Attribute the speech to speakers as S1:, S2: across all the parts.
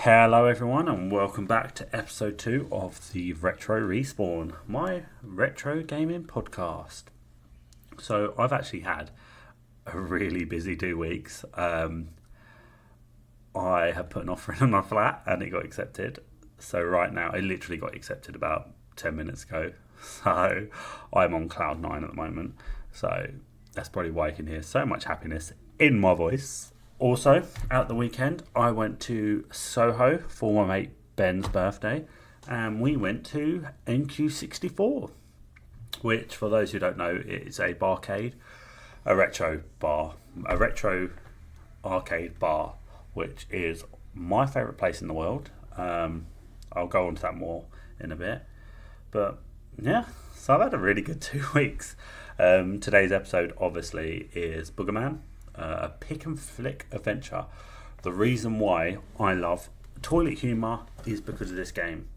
S1: Hello everyone and welcome back to episode 2 of the Retro Respawn, my retro gaming podcast. So I've actually had a really busy 2 weeks. I have put an offer in on my flat and it got accepted. So right now, it literally got accepted about 10 minutes ago. So I'm on cloud 9 at the moment. So that's probably why you can hear so much happiness in my voice. Also, at the weekend, I went to Soho for my mate Ben's birthday, and we went to NQ64, which, for those who don't know, is a barcade, a retro arcade bar, which is my favourite place in the world. I'll go on to that more in a bit, but yeah, so I've had a really good 2 weeks. Today's episode, obviously, is Boogerman. A pick and flick adventure. The reason why I love toilet humour is because of this game.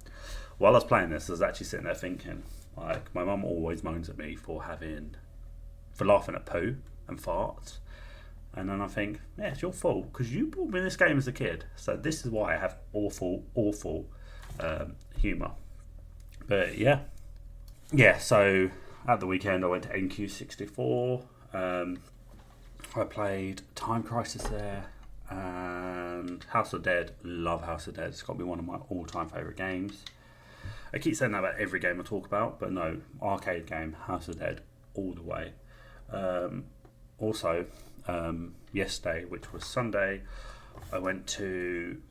S1: While I was playing this, I was actually sitting there thinking, like, my mum always moans at me for laughing at poo and farts, and then I think, yeah, it's your fault because you bought me this game as a kid. So this is why I have awful humour. But yeah. So at the weekend, I went to NQ64. I played Time Crisis there and House of Dead. Love House of Dead. It's got to be one of my all-time favourite games. I keep saying that about every game I talk about, but no, arcade game, House of Dead, all the way. Also, yesterday, which was Sunday, I went to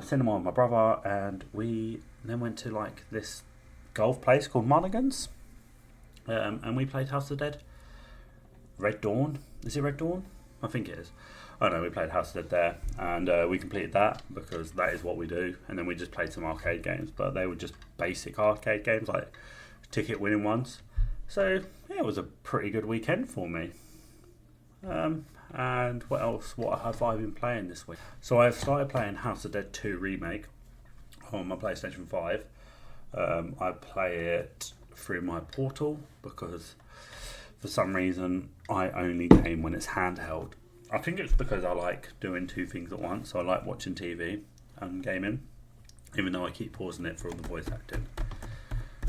S1: cinema with my brother, and we then went to like this golf place called Mulligan's, and we played House of Dead. Red Dawn. Is it Red Dawn? I think it is. I don't know, we played House of Dead there, and we completed that because that is what we do. And then we just played some arcade games, but they were just basic arcade games, like ticket winning ones. So yeah, it was a pretty good weekend for me. And what else? What have I been playing this week? So I've started playing House of Dead 2 Remake on my PlayStation 5. I play it through my Portal because for some reason I only game when it's handheld. I think it's because I like doing 2 things at once. So I like watching TV and gaming, even though I keep pausing it for all the voice acting.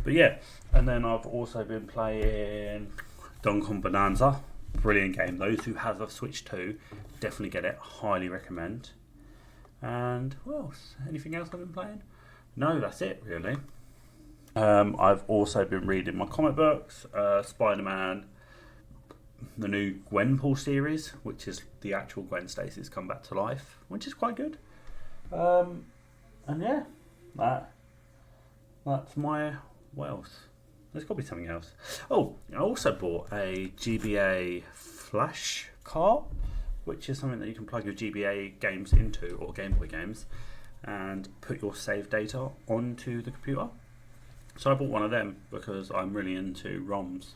S1: But yeah, and then I've also been playing Donkey Kong Bonanza. Brilliant game. Those who have a Switch 2 definitely get it. Highly recommend. And what else? Anything else I've been playing? No, that's it really. I've also been reading my comic books, Spider-Man, the new Gwenpool series, which is the actual Gwen Stacy's come back to life, which is quite good. And yeah, that's my... What else? There's got to be something else. Oh, I also bought a GBA flash cart, which is something that you can plug your GBA games into, or Game Boy games, and put your save data onto the computer. So I bought one of them because I'm really into ROMs,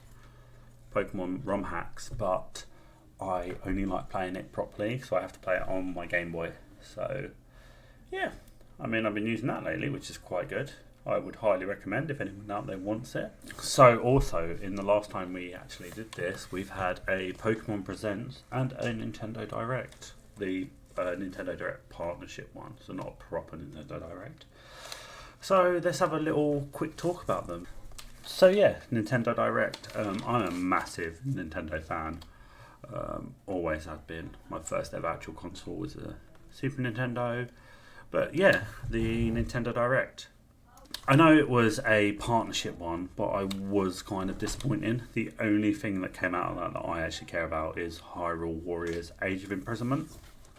S1: Pokemon ROM hacks, but I only like playing it properly, so I have to play it on my Game Boy. So yeah, I mean, I've been using that lately, which is quite good. I would highly recommend if anyone out there wants it. So also, in the last time we actually did this, we've had a Pokemon Presents and a Nintendo Direct. The Nintendo Direct partnership one, so not a proper Nintendo Direct. So let's have a little quick talk about them. So yeah, Nintendo Direct. I'm a massive Nintendo fan. Always have been. My first ever actual console was a Super Nintendo. But yeah, the Nintendo Direct. I know it was a partnership one, but I was kind of disappointed. The only thing that came out of that I actually care about is Hyrule Warriors Age of Imprisonment.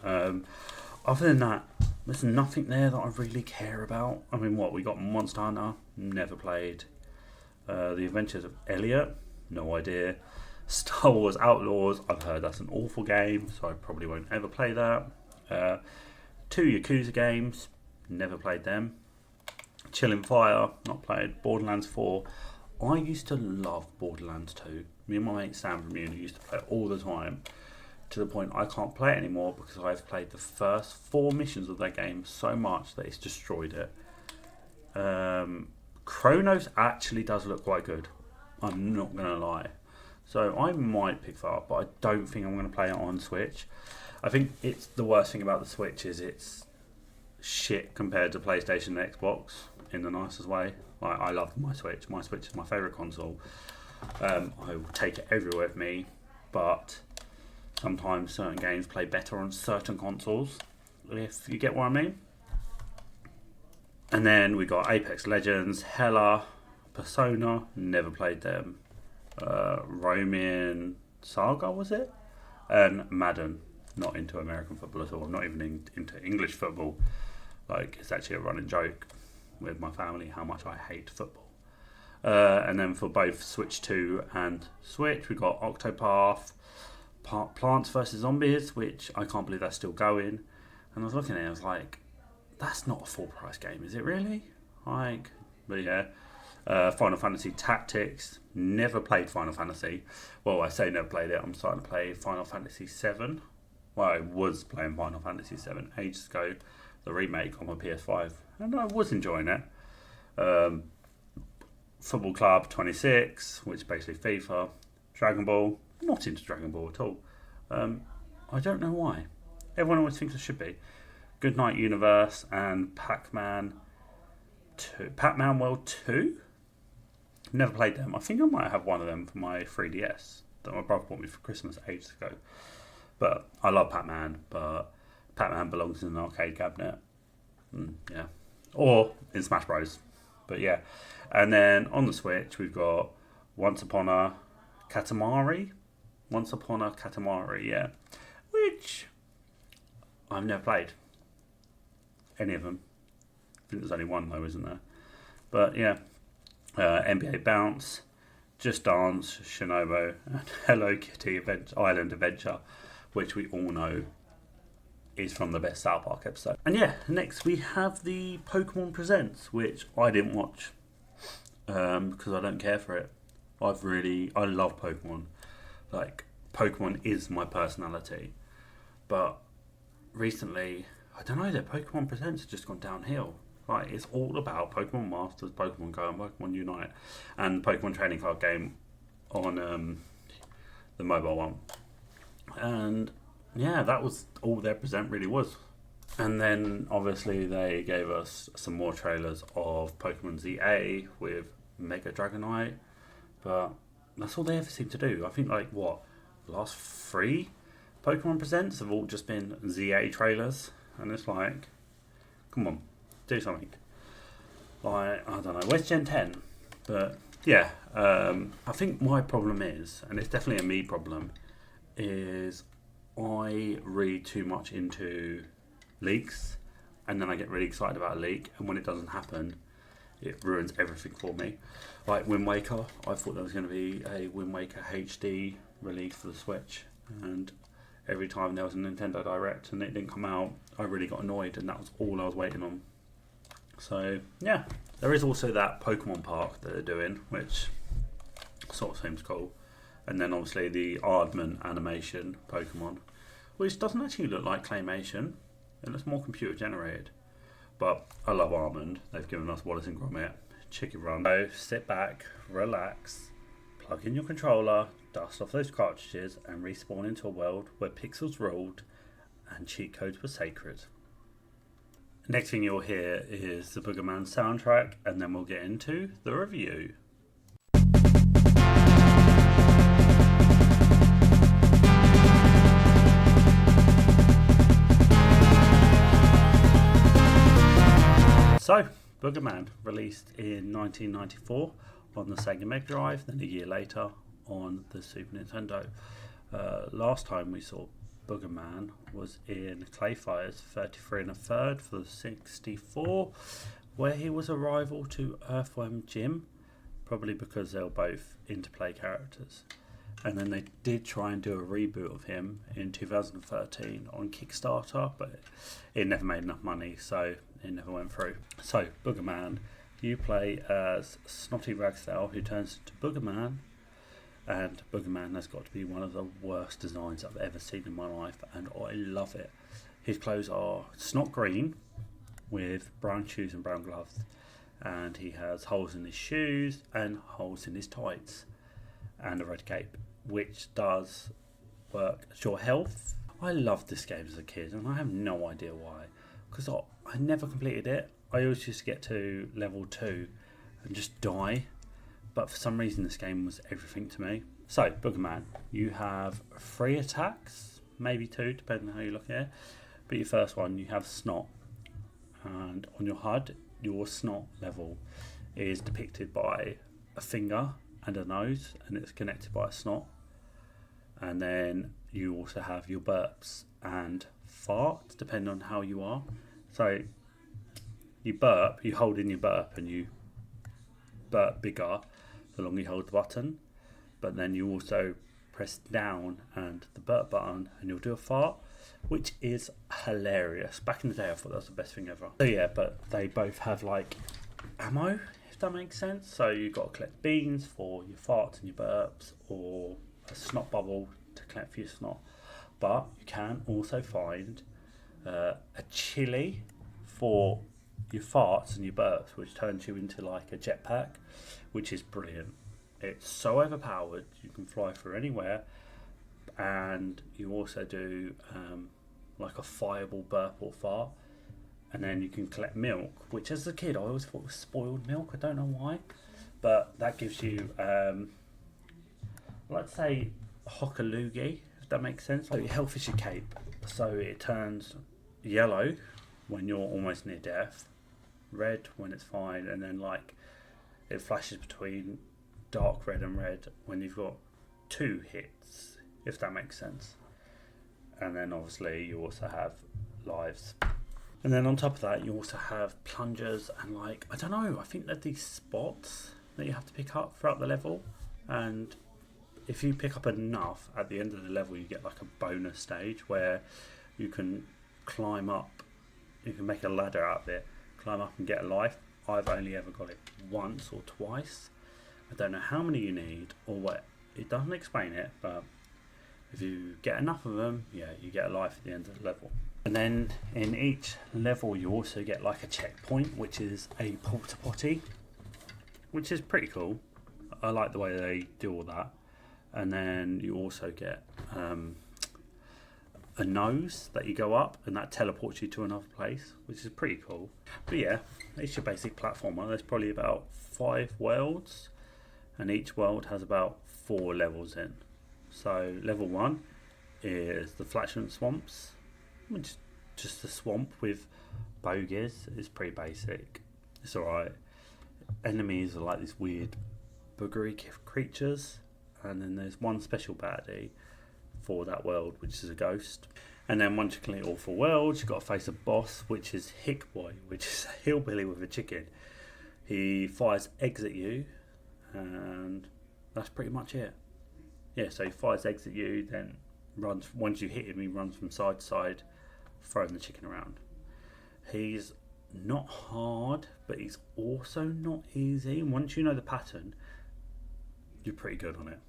S1: Other than that, there's nothing there that I really care about. I mean, we got Monster Hunter, never played. The Adventures of Elliot, no idea. Star Wars Outlaws, I've heard that's an awful game, so I probably won't ever play that. 2 Yakuza games, never played them. Chilling Fire, not played. Borderlands 4, I used to love Borderlands 2. Me and my mate Sam from uni used to play it all the time, to the point I can't play it anymore because I've played the first 4 missions of that game so much that it's destroyed it. Chronos actually does look quite good, I'm not going to lie. So I might pick that up, but I don't think I'm going to play it on Switch. I think it's the worst thing about the Switch is it's shit compared to PlayStation and Xbox in the nicest way. Like, I love my Switch. My Switch is my favourite console. I will take it everywhere with me, but sometimes certain games play better on certain consoles, if you get what I mean. And then we got Apex Legends, Hella, Persona, never played them. Roman Saga, was it? And Madden, not into American football at all. I'm not even into English football. Like, it's actually a running joke with my family how much I hate football. And then for both Switch 2 and Switch, we got Octopath, Plants vs Zombies, which I can't believe that's still going. And I was looking at it, I was like, that's not a full price game, is it really? Like, but yeah. Final Fantasy Tactics, never played Final Fantasy. Well, I say never played it, I'm starting to play Final Fantasy 7. Well, I was playing Final Fantasy 7 ages ago, the remake on my PS5, and I was enjoying it. Football Club 26, which is basically FIFA. Dragon Ball, not into Dragon Ball at all. I don't know why. Everyone always thinks I should be. Goodnight Universe and Pac-Man 2. Pac-Man World 2? Never played them. I think I might have one of them for my 3DS that my brother bought me for Christmas ages ago. But I love Pac-Man, but Pac-Man belongs in an arcade cabinet. Yeah. Or in Smash Bros. But yeah. And then on the Switch, we've got Once Upon a Katamari. Once Upon a Katamari, yeah. Which I've never played. Any of them. I think there's only one though, isn't there? But yeah. NBA Bounce, Just Dance, Shinobu, and Hello Kitty Island Adventure, which we all know is from the best South Park episode. And yeah, next we have the Pokemon Presents, which I didn't watch because I don't care for it. I love Pokemon. Like, Pokemon is my personality. But recently, I don't know, the Pokemon Presents have just gone downhill. Like, it's all about Pokemon Masters, Pokemon Go, and Pokemon Unite, and Pokemon Trading Card Game on the mobile one. And yeah, that was all their present really was. And then obviously they gave us some more trailers of Pokemon ZA with Mega Dragonite, but that's all they ever seem to do. I think the last 3 Pokemon Presents have all just been ZA trailers, and it's like, come on, do something. Like, I don't know, where's Gen 10? But yeah, I think my problem is, and it's definitely a me problem, is I read too much into leaks, and then I get really excited about a leak, and when it doesn't happen, it ruins everything for me. Like Wind Waker, I thought there was going to be a Wind Waker HD release for the Switch, and every time there was a Nintendo Direct and it didn't come out, I really got annoyed, and that was all I was waiting on. So yeah, there is also that Pokemon Park that they're doing, which sort of seems cool. And then obviously the Aardman animation Pokemon, which doesn't actually look like claymation. It looks more computer generated. But I love Aardman. They've given us Wallace and Gromit, Chicken Run. So sit back, relax, plug in your controller, dust off those cartridges, and respawn into a world where pixels ruled and cheat codes were sacred. Next thing you'll hear is the Boogerman soundtrack, and then we'll get into the review. So, Boogerman, released in 1994 on the Sega Mega Drive, then a year later on the Super Nintendo. Last time we saw Boogerman was in Clayfire's 33 1/3 for the 64, where he was a rival to Earthworm Jim, probably because they were both Interplay characters. And then they did try and do a reboot of him in 2013 on Kickstarter, but it never made enough money, so it never went through. So, Boogerman, you play as Snotty Ragsdale, who turns into Boogerman, and Boogerman has got to be one of the worst designs I've ever seen in my life, and I love it. His clothes are snot green with brown shoes and brown gloves, and he has holes in his shoes and holes in his tights, and a red cape, which does work at your health. I loved this game as a kid, and I have no idea why, because I I never completed it. I always used to get to level 2 and just die. But for some reason this game was everything to me. So, Boogerman, you have 3 attacks, maybe 2, depending on how you look at it. But your first one, you have snot. And on your HUD, your snot level is depicted by a finger and a nose, and it's connected by a snot. And then you also have your burps and farts, depending on how you are. So, you burp, you hold in your burp, and you burp bigger the longer you hold the button. But then you also press down and the burp button and you'll do a fart, which is hilarious. Back in the day I thought that was the best thing ever. So yeah, but they both have like ammo, if that makes sense. So you've got to collect beans for your farts and your burps, or a snot bubble to collect for your snot. But you can also find a chili for your farts and your burps, which turns you into like a jetpack, which is brilliant. It's so overpowered, you can fly through anywhere, and you also do like a fireball burp or fart, and then you can collect milk, which as a kid I always thought was spoiled milk, I don't know why, but that gives you, let's say, hockaloogie, if that makes sense. So your health is your cape, so it turns yellow when you're almost near death, red when it's fine, and then like it flashes between dark red and red when you've got 2 hits, if that makes sense. And then obviously you also have lives. And then on top of that you also have plungers and like, I don't know, I think that these spots that you have to pick up throughout the level, and if you pick up enough at the end of the level you get like a bonus stage where you can climb up, you can make a ladder out of it, climb up and get a life. I've only ever got it once or twice. I don't know how many you need or what. It doesn't explain it, but if you get enough of them, yeah, you get a life at the end of the level. And then in each level you also get like a checkpoint, which is a porta potty, which is pretty cool. I like the way they do all that. And then you also get a nose that you go up, and that teleports you to another place, which is pretty cool. But yeah, it's your basic platformer. There's probably about 5 worlds, and each world has about 4 levels in. So level 1 is the flatulence swamps, which is just a swamp with boogers. It's pretty basic, it's alright. Enemies are like these weird boogery creatures, and then there's one special baddie for that world, which is a ghost. And then once you clear all 4 worlds, you've got to face a boss, which is Hick Boy, which is a hillbilly with a chicken. He fires eggs at you, and that's pretty much it. Yeah, so he fires eggs at you, then runs. Once you hit him, he runs from side to side, throwing the chicken around. He's not hard, but he's also not easy. Once you know the pattern, you're pretty good on it.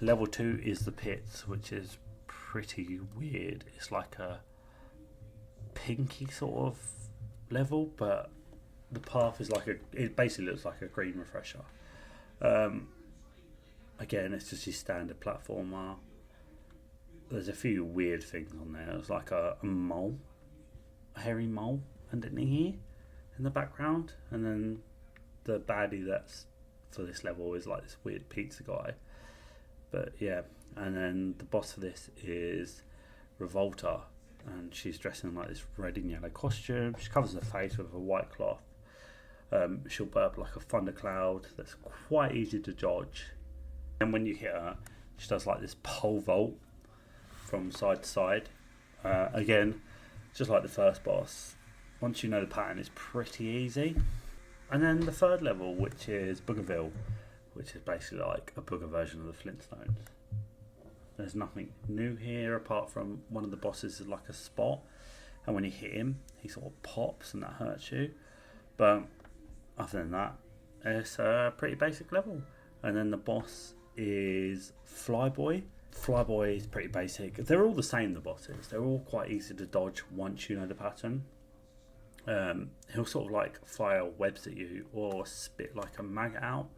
S1: Level 2 is the pits, which is pretty weird. It's like a pinky sort of level, but the path is like it basically looks like a green refresher. Again, it's just your standard platformer. There's a few weird things on there. There's like a mole, a hairy mole underneath here in the background, and then the baddie that's for this level is like this weird pizza guy. But yeah, and then the boss for this is Revolta, and she's dressed in like this red and yellow costume. She covers her face with a white cloth. She'll burp like a thundercloud that's quite easy to dodge. And when you hit her, she does like this pole vault from side to side. Again, just like the first boss, once you know the pattern, it's pretty easy. And then the 3rd level, which is Boogerville, which is basically like a booger version of the Flintstones. There's nothing new here apart from one of the bosses is like a spot, and when you hit him, he sort of pops and that hurts you. But other than that, it's a pretty basic level. And then the boss is Flyboy. Flyboy is pretty basic. They're all the same, the bosses. They're all quite easy to dodge once you know the pattern. He'll sort of like fire webs at you or spit like a maggot out.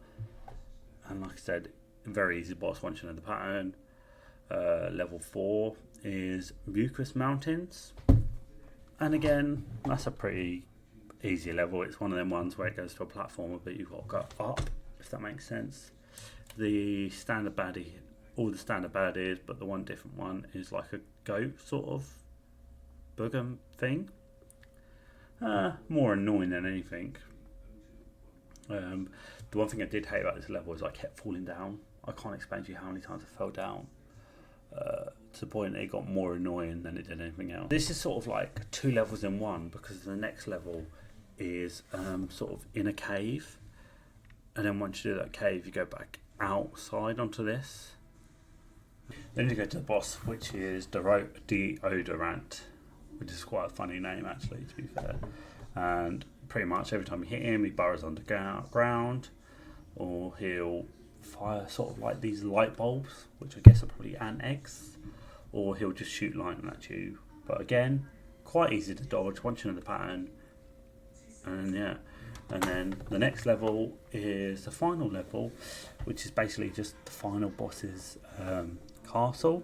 S1: And like I said, very easy boss once you know the pattern. Level 4 is Mucus Mountains. And again, that's a pretty easy level. It's one of them ones where it goes to a platformer, but you've got to go up, if that makes sense. The standard baddie, all the standard baddies, but the one different one is like a goat sort of booger thing. More annoying than anything. The one thing I did hate about this level is I kept falling down. I can't explain to you how many times I fell down. To the point that it got more annoying than it did anything else. This is sort of like 2 levels in one, because the next level is sort of in a cave, and then once you do that cave you go back outside onto this. Then you go to the boss, which is Deodorant, which is quite a funny name actually, to be fair. And pretty much every time you hit him he burrows underground, or he'll fire sort of like these light bulbs, which I guess are probably ant eggs, or he'll just shoot lightning at you. But again, quite easy to dodge once you know the pattern. And yeah, and then the next level is the final level, which is basically just the final boss's castle,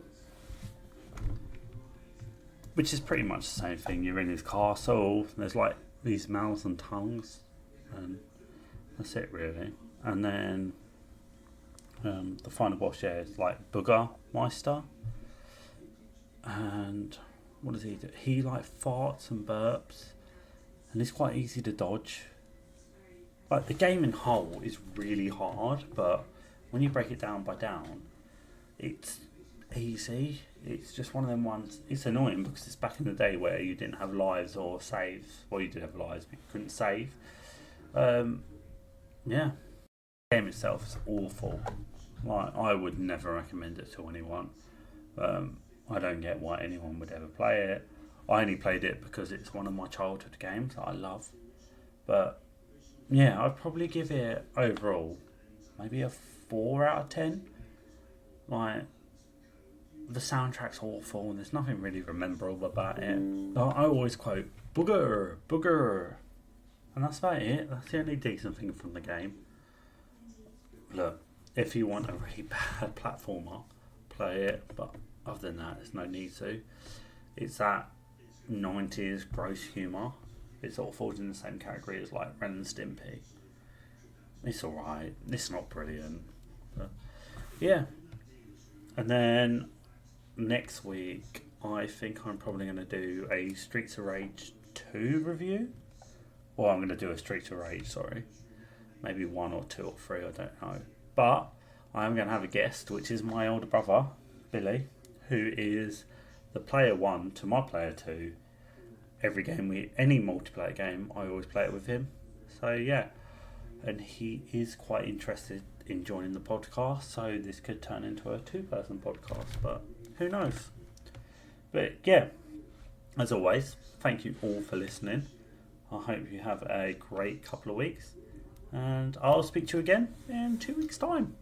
S1: which is pretty much the same thing. You're in his castle, there's like these mouths and tongues, and that's it really. And then the final boss is like Boogermeister, and what does he do? He like farts and burps, and it's quite easy to dodge. Like the game in whole is really hard, but when you break it down by down, it's easy. It's just one of them ones. It's annoying because it's back in the day where you didn't have lives or saves. Well, you did have lives, but you couldn't save. Yeah, the game itself is awful. Like, I would never recommend it to anyone. I don't get why anyone would ever play it. I only played it because it's one of my childhood games that I love. But yeah, I'd probably give it overall maybe a 4 out of 10. Like, the soundtrack's awful and there's nothing really memorable about it. I always quote booger, booger, and that's about it. That's the only decent thing from the game. Look, if you want a really bad platformer, play it, but other than that, there's no need to. It's that 90s gross humour. It sort of falls in the same category as like Ren and Stimpy. It's alright. It's not brilliant, but yeah. And then next week, I think I'm probably going to do a Streets of Rage 2 review. Or I'm going to do a Streets of Rage, sorry. Maybe 1 or 2 or 3, I don't know. But I'm going to have a guest, which is my older brother, Billy, who is the player 1 to my player 2. Every game, any multiplayer game, I always play it with him. So yeah, and he is quite interested in joining the podcast, so this could turn into a 2-person podcast, but who knows. But yeah, as always, thank you all for listening. I hope you have a great couple of weeks, and I'll speak to you again in 2 weeks' time.